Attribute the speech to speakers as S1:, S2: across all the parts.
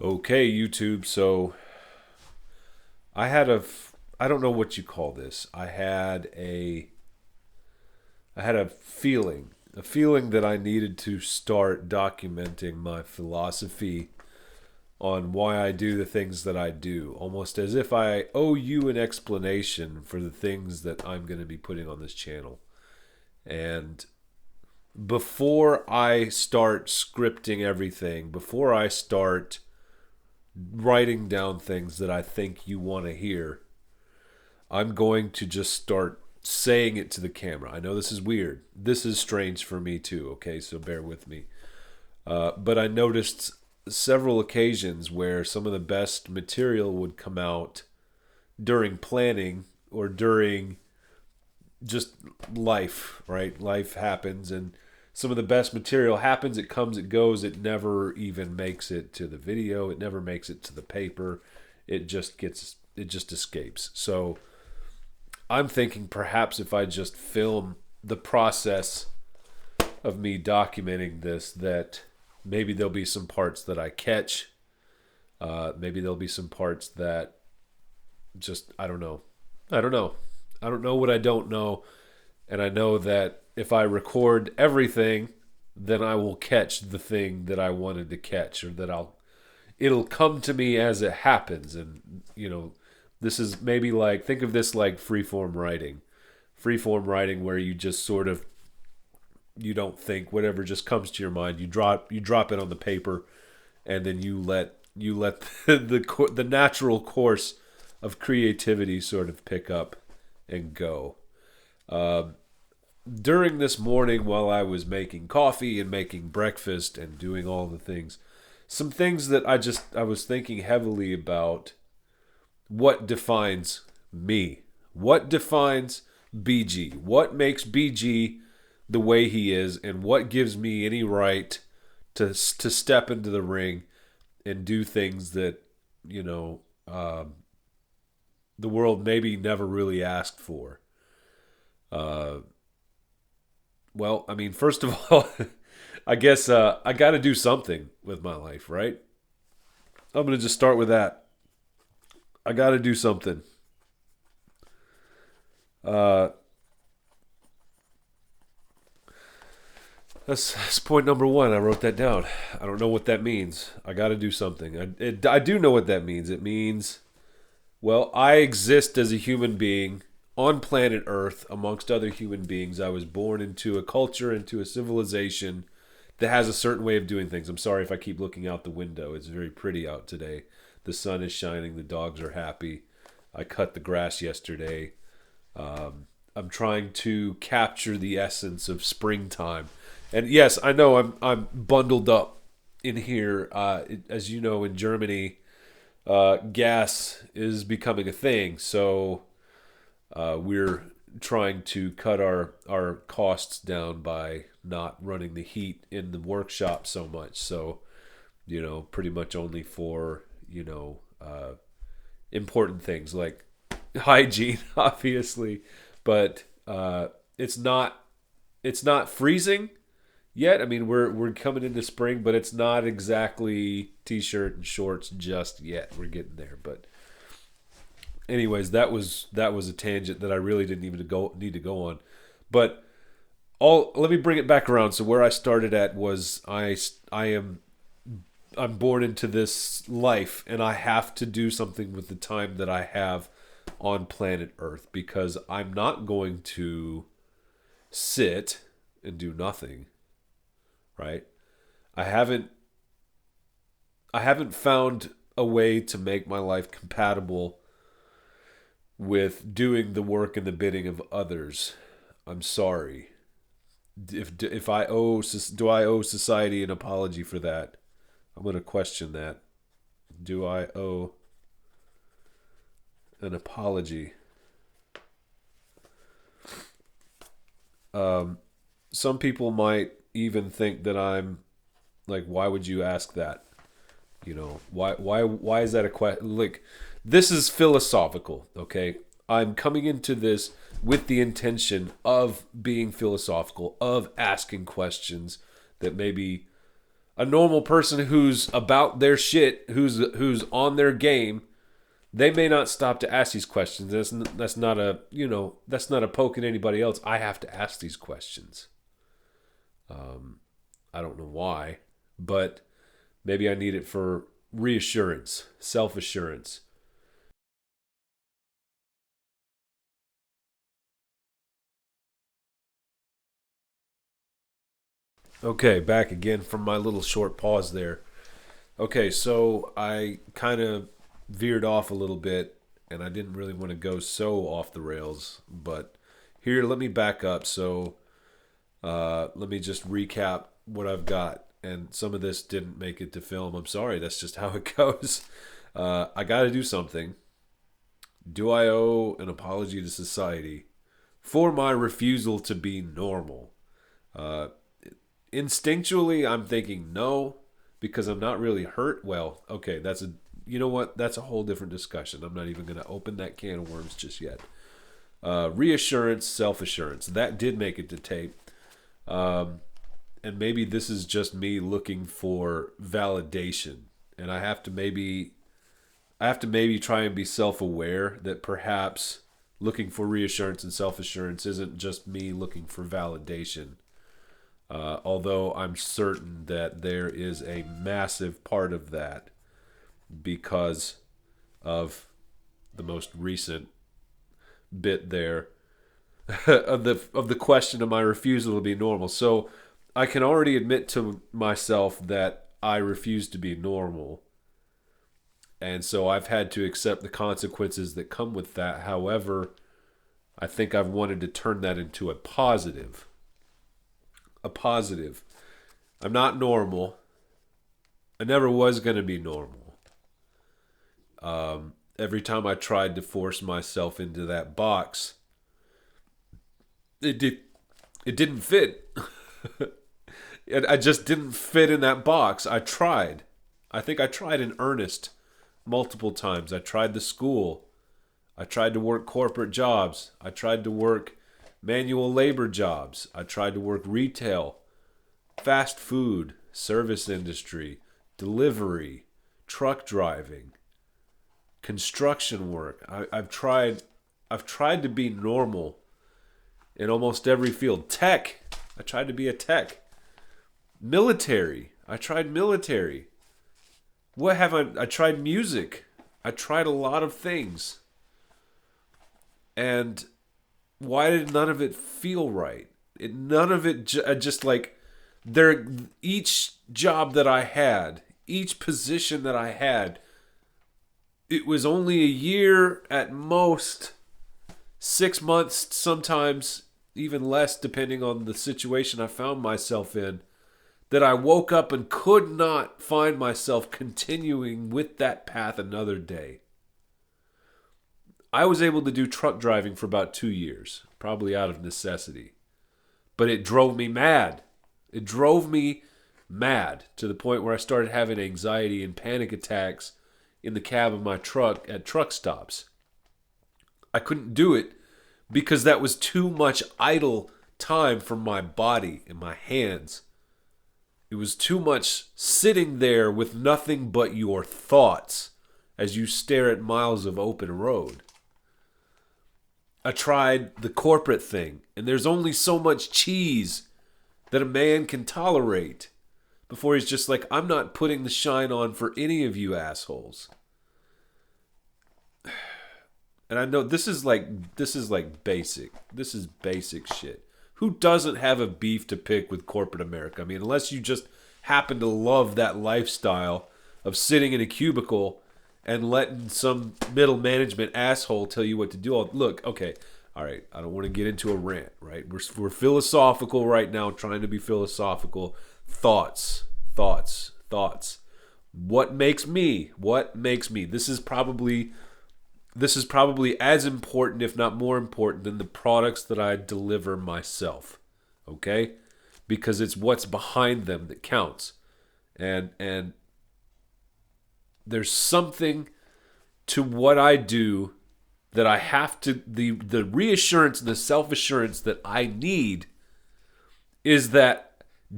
S1: Okay, YouTube. So I had I don't know what you call this. I had a feeling that I needed to start documenting my philosophy on why I do the things that I do, almost as if I owe you an explanation for the things that I'm going to be putting on this channel. And before I start scripting everything, before I start writing down things that I think you want to hear, I'm going to just start saying it to the camera. I know this is weird. This is strange for me too, okay? So bear with me. But I noticed several occasions where some of the best material would come out during planning or during just life, right? Life happens and some of the best material happens, it comes, it goes, it never even makes it to the video, it never makes it to the paper. It just escapes. So I'm thinking perhaps if I just film the process of me documenting this, that maybe there'll be some parts that I catch. Maybe there'll be some parts that just, I don't know. I don't know. I don't know what I don't know. And I know that if I record everything, then I will catch the thing that I wanted to catch, or that it'll come to me as it happens. And, this is maybe like, think of this like freeform writing. Freeform writing where you just sort of, you don't think, whatever just comes to your mind, you drop it on the paper, and then you let the natural course of creativity sort of pick up and go. During this morning, while I was making coffee and making breakfast and doing all the things, some things that I was thinking heavily about. What defines me? What defines BG? What makes BG the way he is, and what gives me any right to step into the ring and do things that the world maybe never really asked for? Well, I mean, first of all, I guess I got to do something with my life, right? I'm going to just start with that. I got to do something. That's point number one. I wrote that down. I don't know what that means. I got to do something. I do know what that means. It means, well, I exist as a human being on planet Earth amongst other human beings. I was born into a culture, into a civilization that has a certain way of doing things. I'm sorry if I keep looking out the window. It's very pretty out today. The sun is shining. The dogs are happy. I cut the grass yesterday. I'm trying to capture the essence of springtime. And yes, I know I'm bundled up in here. As you know, in Germany, gas is becoming a thing. So we're trying to cut our costs down by not running the heat in the workshop so much. So, pretty much only for important things like hygiene, obviously, but it's not freezing yet. I mean, we're coming into spring, but it's not exactly t-shirt and shorts just yet. We're getting there, but anyways, that was a tangent that I really didn't even need to go on. But let me bring it back around. So where I started at was I'm born into this life, and I have to do something with the time that I have on planet Earth, because I'm not going to sit and do nothing, right? I haven't found a way to make my life compatible with doing the work and the bidding of others. I'm sorry. If I do I owe society an apology for that? I'm going to question that. Do I owe an apology? Some people might even think that I'm like, why would you ask that? Why is that a question? Like, this is philosophical, okay? I'm coming into this with the intention of being philosophical, of asking questions that maybe A normal person who's about their shit, who's on their game, they may not stop to ask these questions. That's not a that's not a poke at anybody else. I have to ask these questions. I don't know why, but maybe I need it for reassurance, self-assurance. Okay, back again from my little short pause there. Okay, so I kind of veered off a little bit and I didn't really want to go so off the rails, but here, let me back up. So let me just recap what I've got. And some of this didn't make it to film. I'm sorry, that's just how it goes. I got to do something. Do I owe an apology to society for my refusal to be normal? Uh, Instinctually, I'm thinking no, because I'm not really hurt. Well, okay, you know what? That's a whole different discussion. I'm not even going to open that can of worms just yet. Reassurance, self-assurance. That did make it to tape. And maybe this is just me looking for validation. And I have to maybe try and be self-aware that perhaps looking for reassurance and self-assurance isn't just me looking for validation. Although I'm certain that there is a massive part of that because of the most recent bit there of the question of my refusal to be normal. So I can already admit to myself that I refuse to be normal. And so I've had to accept the consequences that come with that. However, I think I've wanted to turn that into a positive. A positive. I'm not normal. I never was going to be normal. Every time I tried to force myself into that box, it didn't fit. I just didn't fit in that box. I tried. I think I tried in earnest multiple times. I tried the school. I tried to work corporate jobs. I tried to work manual labor jobs. I tried to work retail, fast food, service industry, delivery, truck driving, construction work. I've tried to be normal in almost every field. Tech. I tried to be a tech. Military. I tried military. What have I tried music. I tried a lot of things. And why did none of it feel right? None of it just like each job that I had, each position that I had, it was only a year at most, 6 months, sometimes even less, depending on the situation I found myself in, that I woke up and could not find myself continuing with that path another day. I was able to do truck driving for about 2 years, probably out of necessity. But it drove me mad. It drove me mad to the point where I started having anxiety and panic attacks in the cab of my truck at truck stops. I couldn't do it because that was too much idle time for my body and my hands. It was too much sitting there with nothing but your thoughts as you stare at miles of open road. I tried the corporate thing, and there's only so much cheese that a man can tolerate before he's just like, I'm not putting the shine on for any of you assholes. And I know this is basic. This is basic shit. Who doesn't have a beef to pick with corporate America? I mean, unless you just happen to love that lifestyle of sitting in a cubicle and letting some middle management asshole tell you what to do. Look, okay, all right, I don't want to get into a rant, right? We're philosophical right now, trying to be philosophical. Thoughts. What makes me? This is probably as important, if not more important, than the products that I deliver myself. Okay? Because it's what's behind them that counts. And there's something to what I do that I have to, the reassurance and the self-assurance that I need is that,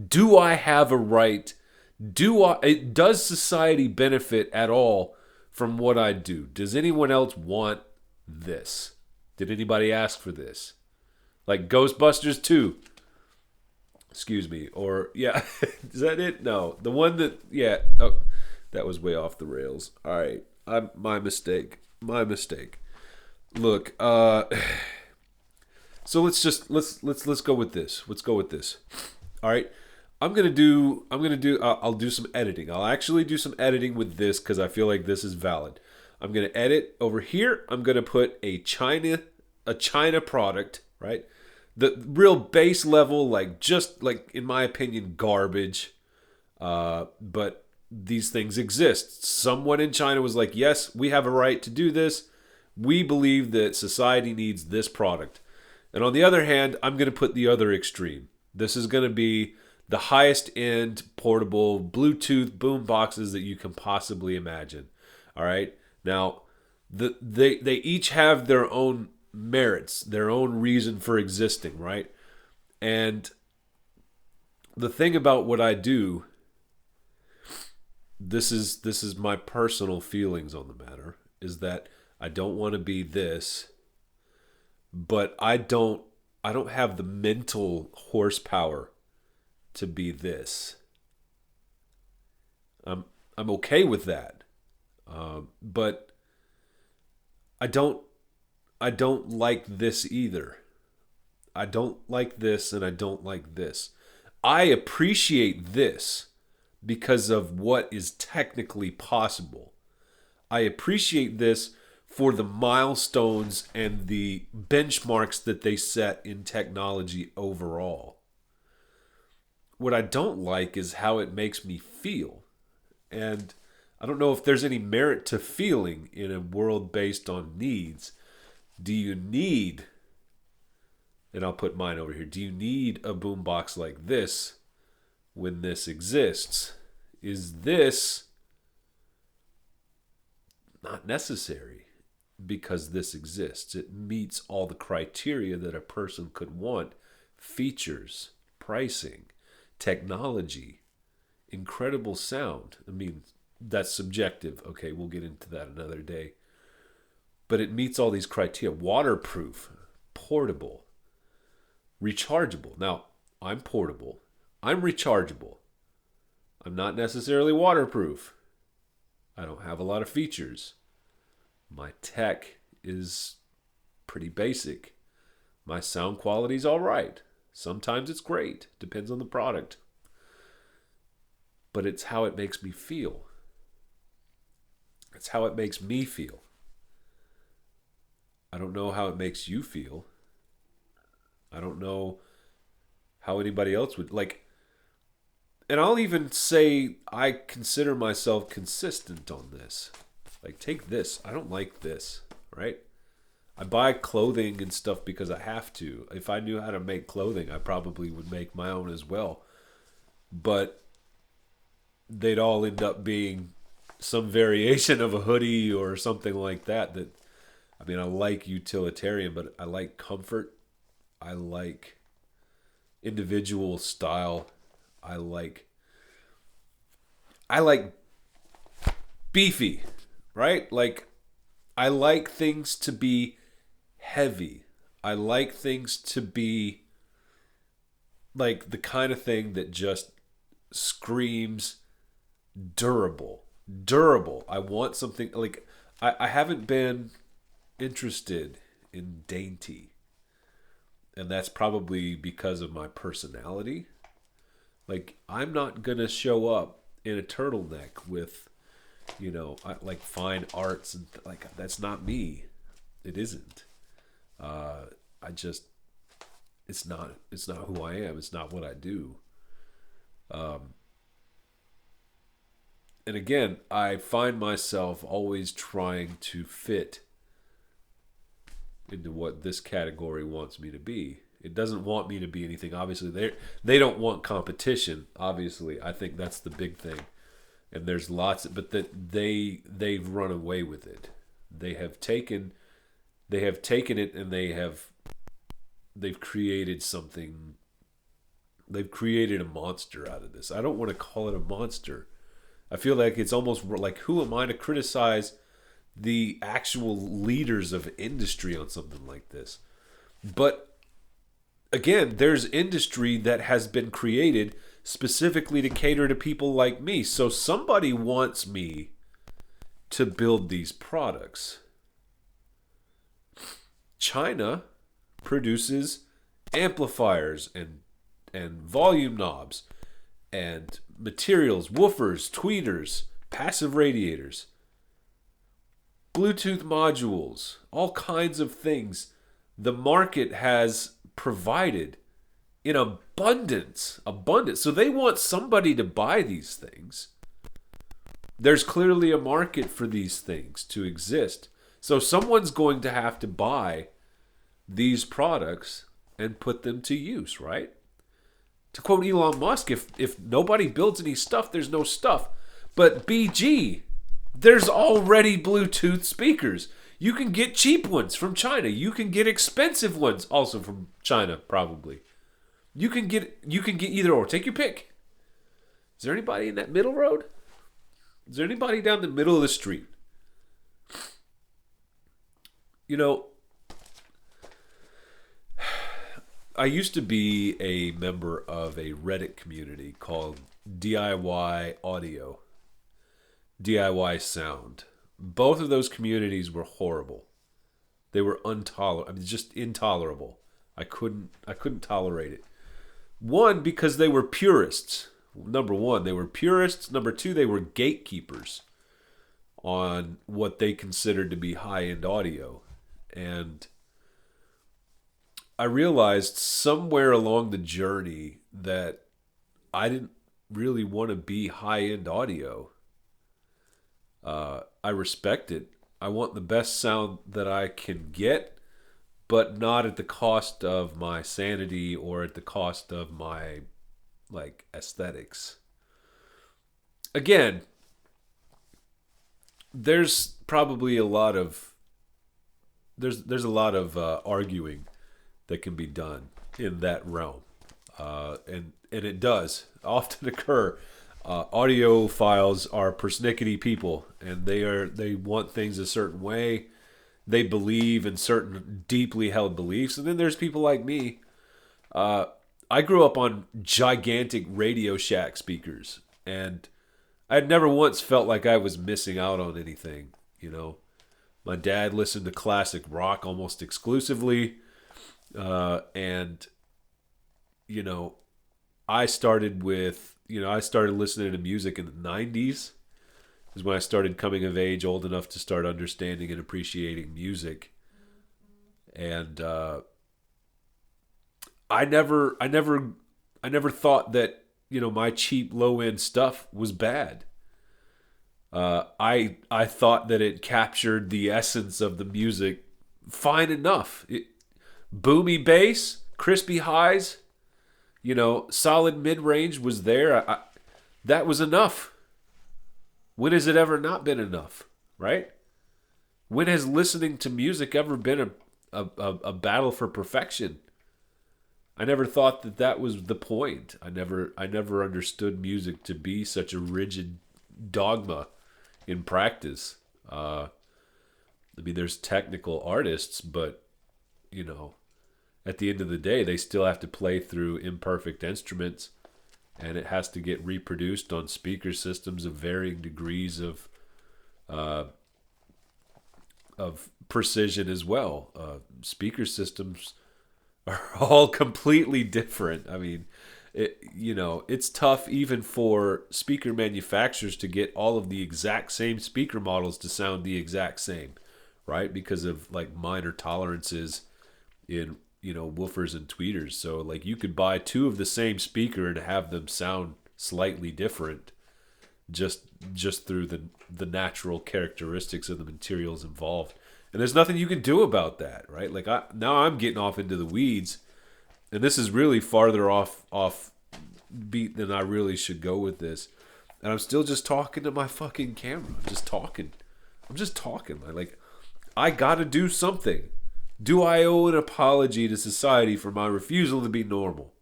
S1: do I have a right Does society benefit at all from what I do? Does anyone else want this? Did anybody ask for this? Like Ghostbusters 2. Excuse me. Or, yeah. Is that it? No. The one that, yeah. Oh, that was way off the rails. All right. My mistake. My mistake. Look, so let's go with this. Let's go with this. All right. I'll do some editing. I'll actually do some editing with this because I feel like this is valid. I'm gonna edit over here. I'm gonna put a China product, right? The real base level, like just like in my opinion, garbage. But these things exist. Someone in China was like, yes, we have a right to do this. We believe that society needs this product. And on the other hand, I'm going to put the other extreme. This is going to be the highest end portable Bluetooth boom boxes that you can possibly imagine. All right. Now, they each have their own merits, their own reason for existing, right? And the thing about what I do, this is my personal feelings on the matter, is that I don't want to be this, but I don't have the mental horsepower to be this. I'm okay with that, but I don't like this either. I don't like this, and I don't like this. I appreciate this because of what is technically possible. I appreciate this for the milestones and the benchmarks that they set in technology overall. What I don't like is how it makes me feel. And I don't know if there's any merit to feeling in a world based on needs. Do you need, and I'll put mine over here, do you need a boombox like this when this exists? Is this not necessary because this exists? It meets all the criteria that a person could want. Features, pricing, technology, incredible sound. I mean, that's subjective. Okay, we'll get into that another day. But it meets all these criteria. Waterproof, portable, rechargeable. Now, I'm portable. I'm rechargeable. I'm not necessarily waterproof. I don't have a lot of features. My tech is pretty basic. My sound quality's all right. Sometimes it's great. Depends on the product. But it's how it makes me feel. It's how it makes me feel. I don't know how it makes you feel. I don't know how anybody else would like. And I'll even say I consider myself consistent on this. Like, take this. I don't like this, right? I buy clothing and stuff because I have to. If I knew how to make clothing, I probably would make my own as well. But they'd all end up being some variation of a hoodie or something like that. I mean, I like utilitarian, but I like comfort. I like individual style. I like beefy, right? Like, I like things to be heavy. I like things to be like the kind of thing that just screams durable. Durable. I want something like, I haven't been interested in dainty. And that's probably because of my personality. Like, I'm not going to show up in a turtleneck with, like fine arts and like, that's not me. It isn't. It's not who I am. It's not what I do. And again, I find myself always trying to fit into what this category wants me to be. It doesn't want me to be anything. Obviously, they don't want competition. Obviously, I think that's the big thing. And there's lots, but that they've run away with it. They have taken it, and they've created something They've created a monster out of this. I don't want to call it a monster. I feel like it's almost like, who am I to criticize the actual leaders of industry on something like this? But again, there's industry that has been created specifically to cater to people like me. So somebody wants me to build these products. China produces amplifiers and volume knobs and materials, woofers, tweeters, passive radiators, Bluetooth modules, all kinds of things the market has provided in abundance. So they want somebody to buy these things. There's clearly a market for these things to exist. So someone's going to have to buy these products and put them to use, right? To quote Elon Musk, if nobody builds any stuff, there's no stuff. But BG, there's already Bluetooth speakers. You can get cheap ones from China. You can get expensive ones also from China, probably. You can get either or. Take your pick. Is there anybody in that middle road? Is there anybody down the middle of the street? You know, I used to be a member of a Reddit community called DIY Audio, DIY Sound. Both of those communities were horrible. They were just intolerable. I couldn't tolerate it. One, because they were purists. Number one, they were purists. Number two, they were gatekeepers on what they considered to be high-end audio. And I realized somewhere along the journey that I didn't really want to be high-end audio. I respect it. I want the best sound that I can get, but not at the cost of my sanity or at the cost of my aesthetics. Again, there's probably a lot of arguing that can be done in that realm, and it does often occur. Audiophiles are persnickety people, and they want things a certain way. They believe in certain deeply held beliefs, and then there's people like me. I grew up on gigantic Radio Shack speakers, and I'd never once felt like I was missing out on anything. You know, my dad listened to classic rock almost exclusively, and you know, I started listening to music in the 90s. Is when I started coming of age, old enough to start understanding and appreciating music. And I never thought that, you know, my cheap low end stuff was bad. I thought that it captured the essence of the music fine enough. Boomy bass, crispy highs, you know, solid mid range was there. That was enough. When has it ever not been enough, right? When has listening to music ever been a battle for perfection? I never thought that was the point. I never understood music to be such a rigid dogma in practice. I mean, there's technical artists, but, you know, at the end of the day, they still have to play through imperfect instruments, and it has to get reproduced on speaker systems of varying degrees of precision as well. Speaker systems are all completely different. I mean, it's tough even for speaker manufacturers to get all of the exact same speaker models to sound the exact same, right? Because of like minor tolerances in, you know, woofers and tweeters. So like you could buy two of the same speaker and have them sound slightly different just through the natural characteristics of the materials involved. And there's nothing you can do about that, right? Like now I'm getting off into the weeds, and this is really farther off beat than I really should go with this. And I'm still just talking to my fucking camera. I'm just talking. Like I got to do something. Do I owe an apology to society for my refusal to be normal?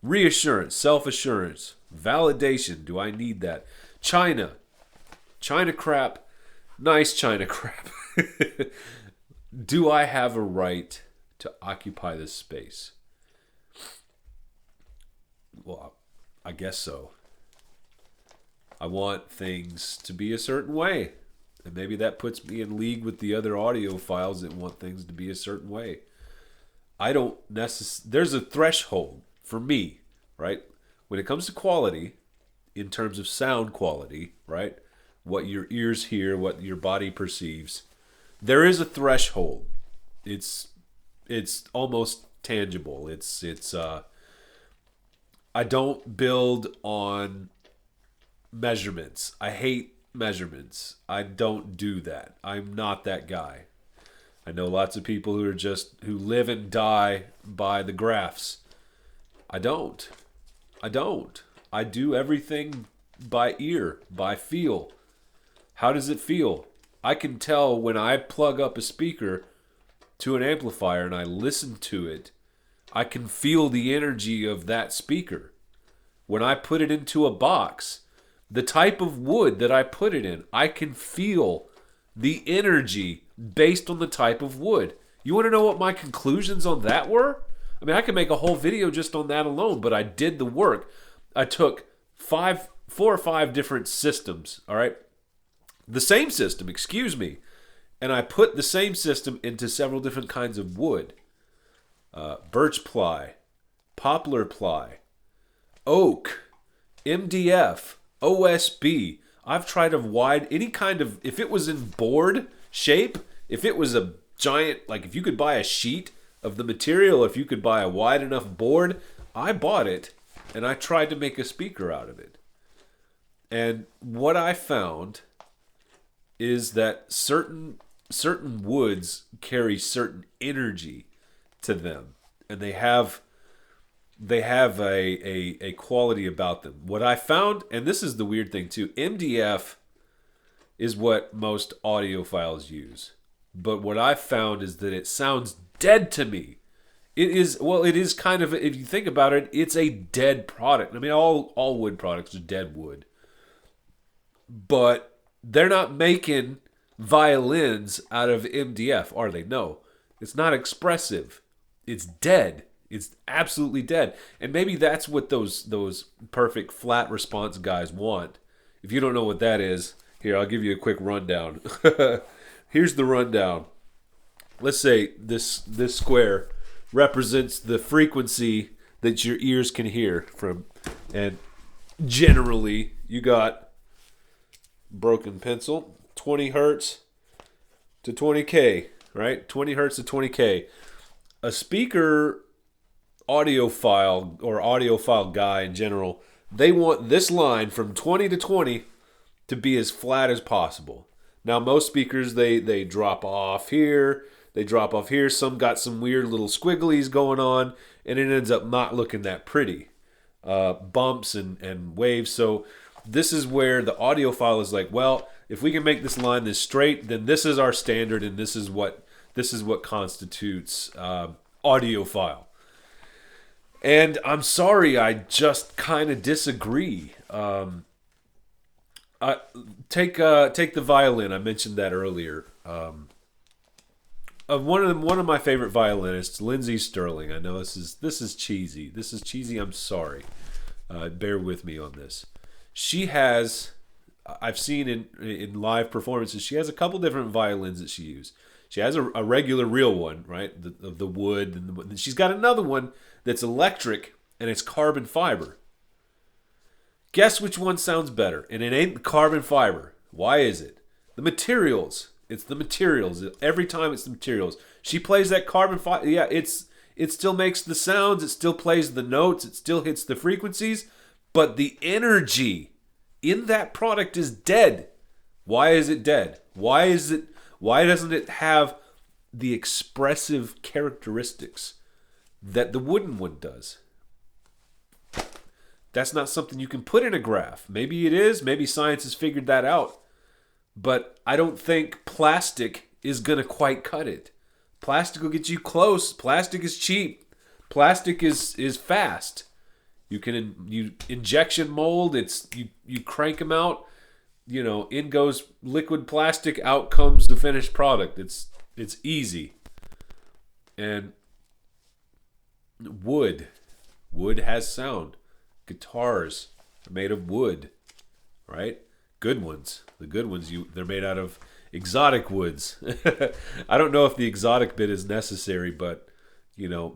S1: Reassurance, self-assurance, validation. Do I need that? China. China crap. Nice China crap. Do I have a right to occupy this space? Well, I guess so. I want things to be a certain way. And maybe that puts me in league with the other audiophiles that want things to be a certain way. I don't necessarily... There's a threshold for me, right? When it comes to quality, in terms of sound quality, right? What your ears hear, what your body perceives, there is a threshold. It's almost tangible. I don't build on measurements. I hate measurements. I don't do that. I'm not that guy. I know lots of people who live and die by the graphs. I don't. I do everything by ear, by feel. How does it feel? I can tell when I plug up a speaker to an amplifier and I listen to it, I can feel the energy of that speaker. When I put it into a box, the type of wood that I put it in, I can feel the energy based on the type of wood. You want to know what my conclusions on that were? I mean, I could make a whole video just on that alone, but I did the work. I took 4 or 5 different systems, all right? The same system, excuse me. And I put the same system into several different kinds of wood. Birch ply, poplar ply, oak, MDF, OSB. I've tried any kind of, if it was in board shape, if it was a giant, like if you could buy a sheet of the material, if you could buy a wide enough board, I bought it and I tried to make a speaker out of it. And what I found is that certain woods carry certain energy to them, and they have a quality about them. What I found, and this is the weird thing too, MDF is what most audiophiles use. But what I found is that it sounds dead to me. It is kind of, if you think about it, it's a dead product. I mean, all wood products are dead wood. But they're not making violins out of MDF, are they? No. It's not expressive. It's dead. It's absolutely dead. And maybe that's what those perfect flat response guys want. If you don't know what that is, here, I'll give you a quick rundown. Here's the rundown. Let's say this square represents the frequency that your ears can hear from. And generally, you got broken pencil, 20 hertz to 20K, right? 20 hertz to 20K. A speaker audiophile or audiophile guy in general, they want this line from 20 to 20 to be as flat as possible. Now, most speakers, they drop off here, they drop off here. Some got some weird little squigglies going on, and it ends up not looking that pretty. Bumps and waves. So this is where the audiophile is like, well, if we can make this line this straight, then this is our standard, and this is what constitutes audiophile. And I'm sorry, I just kind of disagree. Take the violin. I mentioned that earlier. One of my favorite violinists, Lindsey Stirling. I know this is cheesy. This is cheesy. I'm sorry. Bear with me on this. She has, I've seen in live performances, she has a couple different violins that she uses. She has a regular real one, right? Of the wood, and she's got another one that's electric and it's carbon fiber. Guess which one sounds better? And it ain't the carbon fiber. Why is it? The materials. It's the materials. Every time it's the materials. She plays that carbon fiber. Yeah, it still makes the sounds. It still plays the notes. It still hits the frequencies. But the energy in that product is dead. Why is it dead? Why doesn't it have the expressive characteristics that the wooden one does? That's not something you can put in a graph. Maybe it is. Maybe science has figured that out. But I don't think plastic is going to quite cut it. Plastic will get you close. Plastic is cheap. Plastic is fast. You injection mold. You crank them out. In goes liquid plastic. Out comes the finished product. It's easy. And wood has sound. Guitars are made of wood, right? Good ones. The good ones, they're made out of exotic woods. I don't know if the exotic bit is necessary, but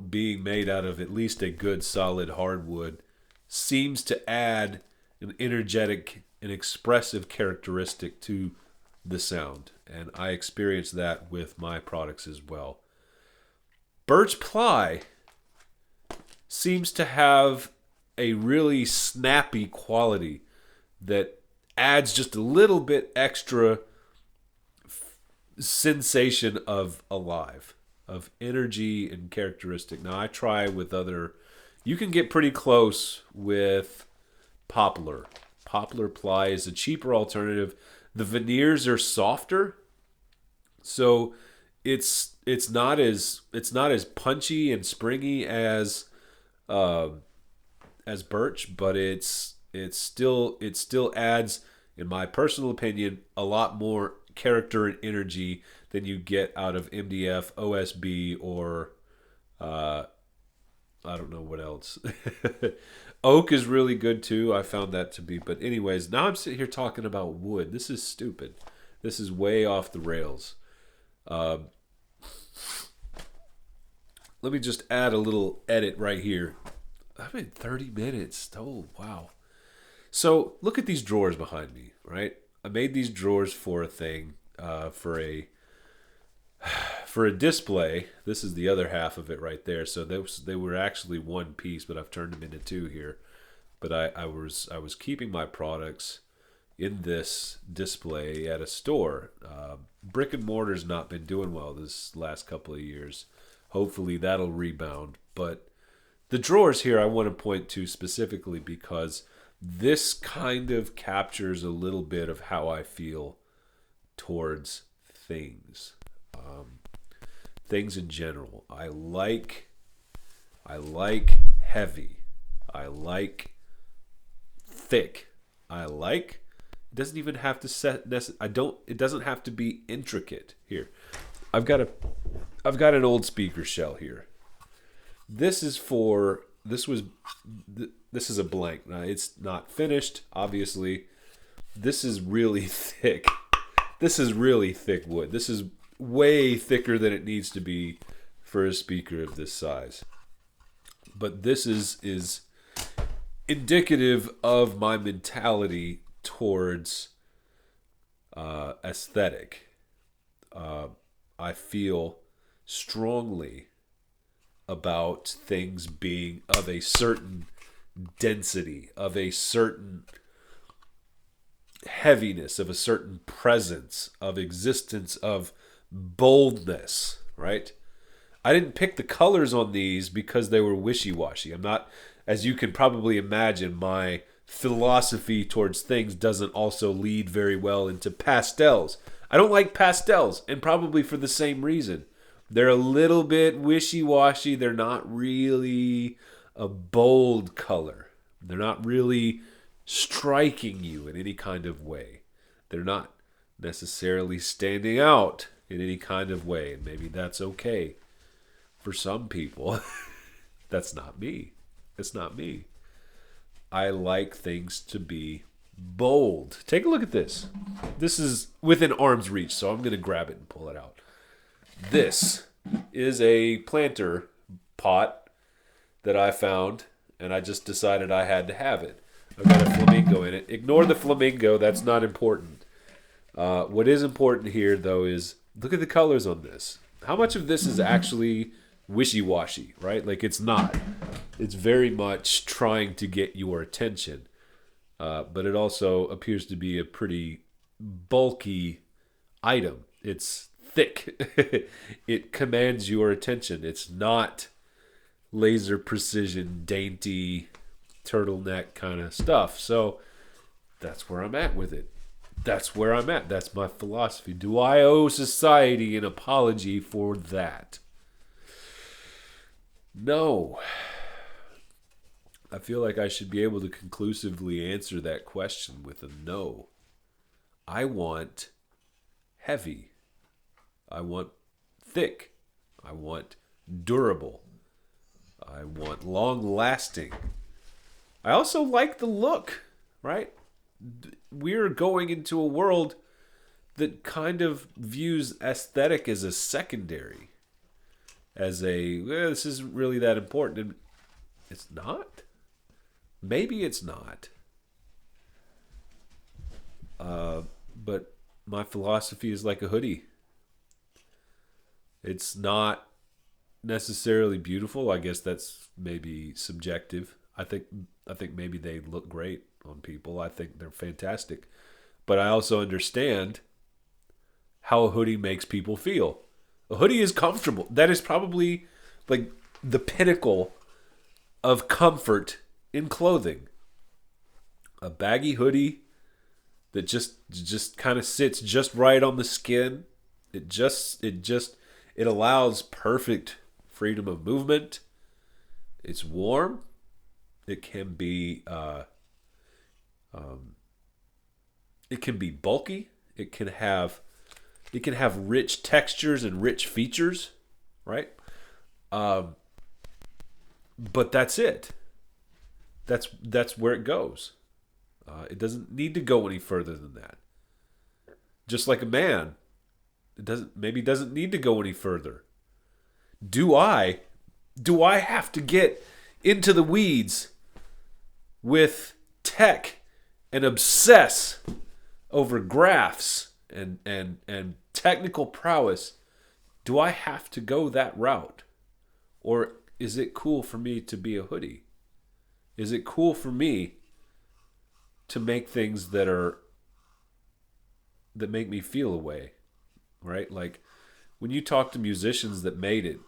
S1: being made out of at least a good solid hardwood seems to add an energetic and expressive characteristic to the sound. And I experience that with my products as well. Birch ply seems to have a really snappy quality that adds just a little bit extra sensation of alive, of energy and characteristic. Now I try with you can get pretty close with poplar. Poplar ply is a cheaper alternative. The veneers are softer, so it's not as punchy and springy as birch, but it still adds, in my personal opinion, a lot more character and energy than you get out of MDF, OSB, or I don't know what else. Oak is really good too. I found that to be. But anyways, now I'm sitting here talking about wood. This is stupid. This is way off the rails. Let me just add a little edit right here. I'm in 30 minutes. Oh, wow. So look at these drawers behind me, right? I made these drawers for a thing, for a display. This is the other half of it right there. So they were actually one piece, but I've turned them into two here. But I was keeping my products in this display at a store. Brick and mortar's not been doing well this last couple of years. Hopefully that'll rebound. But the drawers here I want to point to specifically because this kind of captures a little bit of how I feel towards things. Things in general. I like heavy. I like thick. It doesn't even have to it doesn't have to be intricate. Here. I've got an old speaker shell here. This is a blank. Now, it's not finished, obviously. This is really thick. This is really thick wood. This is way thicker than it needs to be for a speaker of this size. But this is indicative of my mentality towards aesthetic. I feel strongly about things being of a certain density, of a certain heaviness, of a certain presence, of existence, of boldness, right? I didn't pick the colors on these because they were wishy-washy. I'm not, as you can probably imagine, my philosophy towards things doesn't also lead very well into pastels. I don't like pastels, and probably for the same reason. They're a little bit wishy-washy. They're not really a bold color. They're not really striking you in any kind of way. They're not necessarily standing out in any kind of way. And maybe that's okay for some people. That's not me. It's not me. I like things to be bold. Take a look at this. This is within arm's reach, so I'm going to grab it and pull it out. This is a planter pot that I found, and I just decided I had to have it. I've got a flamingo in it. Ignore the flamingo. That's not important. What is important here, though, is look at the colors on this. How much of this is actually wishy-washy, right? Like, it's not. It's very much trying to get your attention. But it also appears to be a pretty bulky item. It's thick. It commands your attention. It's not laser precision, dainty, turtleneck kind of stuff. So that's where I'm at with it. That's where I'm at. That's my philosophy. Do I owe society an apology for that? No. I feel like I should be able to conclusively answer that question with a no. I want heavy. I want thick. I want durable. I want long lasting. I also like the look, right? We're going into a world that kind of views aesthetic as a secondary, as a, this isn't really that important. And it's not. Maybe it's not. But my philosophy is like a hoodie. It's not necessarily beautiful. I guess that's maybe subjective. I think maybe they look great on people. I think they're fantastic. But I also understand how a hoodie makes people feel. A hoodie is comfortable. That is probably like the pinnacle of comfort in clothing. A baggy hoodie that just kind of sits just right on the skin. It allows perfect freedom of movement. It's warm. It can be bulky. It can have rich textures and rich features, right? But that's it. That's where it goes. It doesn't need to go any further than that. Just like a man, it doesn't need to go any further. Do I have to get into the weeds with tech and obsess over graphs and technical prowess? Do I have to go that route? Or is it cool for me to be a hoodie? Is it cool for me to make things that make me feel a way? Right? Like when you talk to musicians that made it,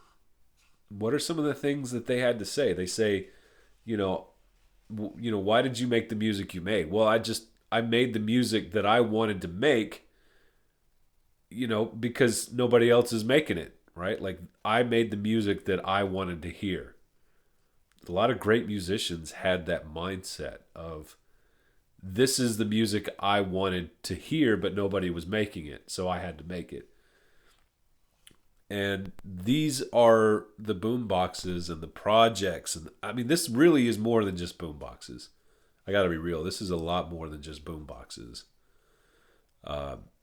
S1: what are some of the things that they had to say? They say, why did you make the music you made? Well, I made the music that I wanted to make, because nobody else is making it, right? Like I made the music that I wanted to hear. A lot of great musicians had that mindset of, this is the music I wanted to hear, but nobody was making it, so I had to make it. And these are the boom boxes and the projects. And I mean, this really is more than just boom boxes. I got to be real. This is a lot more than just boom boxes.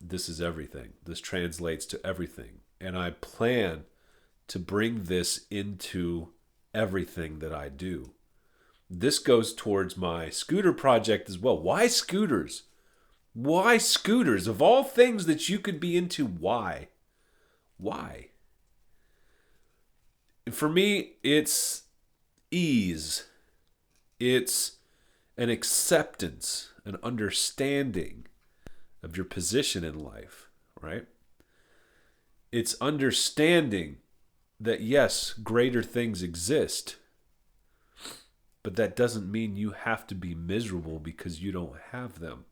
S1: This is everything. This translates to everything. And I plan to bring this into everything that I do. This goes towards my scooter project as well. Why scooters? Why scooters? Of all things that you could be into, why? Why? For me, it's ease. It's an acceptance, an understanding of your position in life, right? It's understanding that, yes, greater things exist, but that doesn't mean you have to be miserable because you don't have them.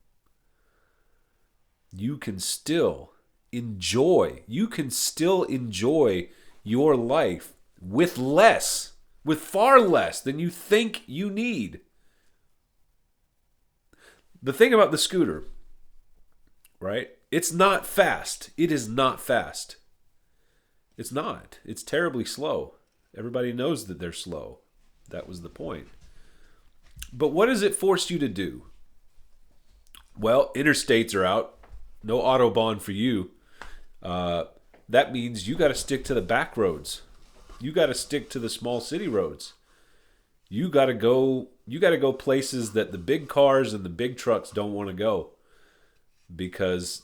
S1: You can still enjoy your life with far less than you think you need. The thing about the scooter, right? It's not fast. It is not fast. It's not. It's terribly slow. Everybody knows that they're slow. That was the point. But what does it force you to do? Well, interstates are out. No Autobahn for you. That means you got to stick to the back roads. You got to stick to the small city roads. You got to go places that the big cars and the big trucks don't want to go, because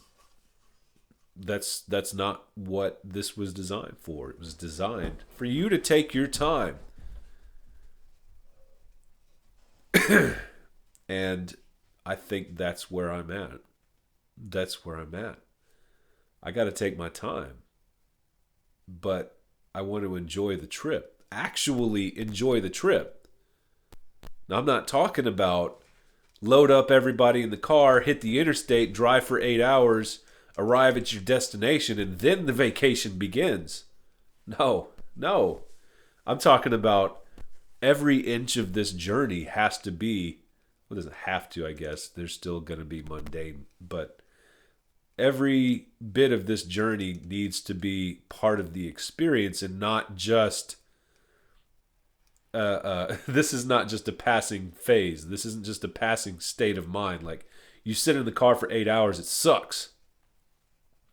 S1: that's not what this was designed for. It was designed for you to take your time. And I think that's where I'm at. I got to take my time. But I want to enjoy the trip. Actually enjoy the trip. Now, I'm not talking about load up everybody in the car, hit the interstate, drive for 8 hours, arrive at your destination, and then the vacation begins. No. I'm talking about every inch of this journey has to be, well, it doesn't have to, I guess. There's still going to be mundane, but every bit of this journey needs to be part of the experience and not just, this is not just a passing phase. This isn't just a passing state of mind. Like, you sit in the car for 8 hours, it sucks.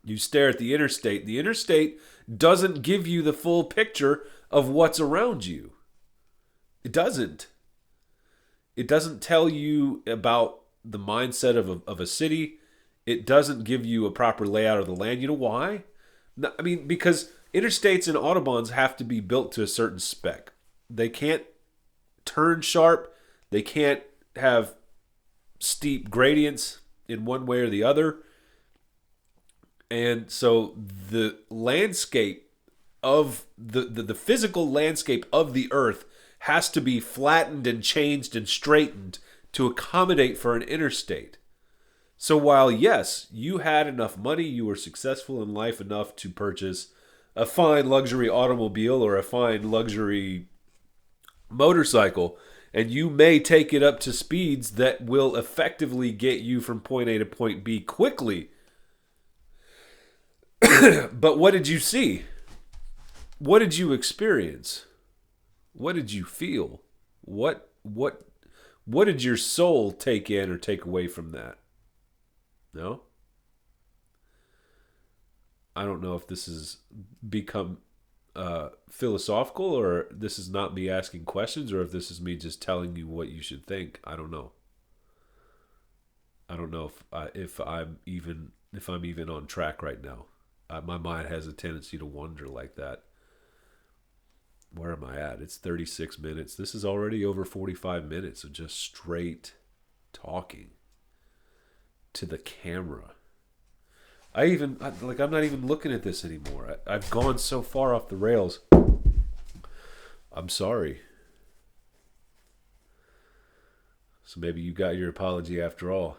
S1: You stare at the interstate. The interstate doesn't give you the full picture of what's around you. It doesn't. It doesn't tell you about the mindset of a city. It doesn't give you a proper layout of the land. You know why? No, I mean, because interstates and autobahns have to be built to a certain spec. They can't turn sharp. They can't have steep gradients in one way or the other. And so the landscape of the physical landscape of the earth has to be flattened and changed and straightened to accommodate for an interstate. So while, yes, you had enough money, you were successful in life enough to purchase a fine luxury automobile or a fine luxury motorcycle, and you may take it up to speeds that will effectively get you from point A to point B quickly. But what did you see? What did you experience? What did you feel? What did your soul take in or take away from that? No? I don't know if this has become philosophical, or this is not me asking questions, or if this is me just telling you what you should think. I don't know. I don't know if I'm even on track right now. My mind has a tendency to wander like that. Where am I at? It's 36 minutes. This is already over 45 minutes of just straight talking to the camera. I'm not even looking at this anymore. I've gone so far off the rails. I'm sorry. So maybe you got your apology after all.